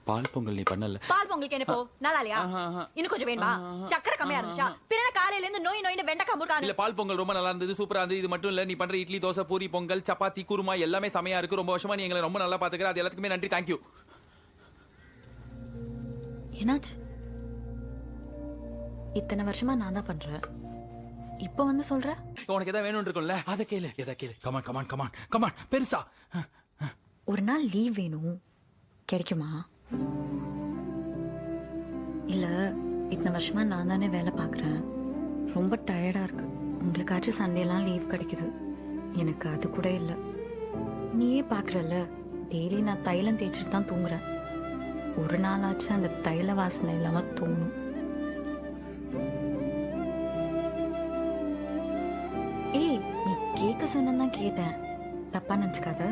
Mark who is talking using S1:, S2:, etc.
S1: பால் பொங்கல் நீ பண்ணல.
S2: பால் பொங்கலுக்கு என்ன போ நல்லா இல்லையா? இன்னும் கொஞ்சம் வேணுமா? சக்கரை கம்மியா இருந்துச்சா? பின்ன காலையில இருந்து நோயின்னு வெண்டைக்காய் முருகானு.
S1: இல்ல பால் பொங்கல் ரொம்ப நல்லா இருந்தது, சூப்பரா இருந்தது. இது மட்டும் இல்ல, நீ பண்ற இட்லி, தோசை, பூரி, பொங்கல், சப்பாத்தி, குருமா எல்லாமே செமையா இருக்கு. ரொம்ப வருஷமா நீ எங்களை ரொம்ப நல்லா பாத்துக்கிற. அது எல்லாத்துக்குமே நன்றி. தேங்க்யூ.
S2: என்னாச்சு? இத்தனை வருஷமா நான் தான் பண்றேன், இப்ப வந்து சொல்ற?
S1: உனக்கு எதாவது வேணும் இருக்கும்ல, அதை கேளு. எதை கேளு. Come on come on come on come on. பெருசா
S2: ஒரு நாள் லீவ் வேணும், கிடைக்குமா? இல்ல இத்தனை வருஷமா நான் தானே வேலை பார்க்குறேன், ரொம்ப டயர்டா இருக்கு. உங்களுக்காச்சும் சண்டேலாம் லீவ் கிடைக்குது, எனக்கு அது கூட இல்லை. நீயே பார்க்குறல்ல, டெய்லி நான் தைலம் தேய்ச்சிட்டு தான் தூங்குறேன். ஒரு நாளாச்சும் அந்த தைல வாசனை இல்லாம தூங்கணும். ஏய், நீ கேட்க சொன்னதான் கேட்டேன், தப்பா நினச்சிக்காத.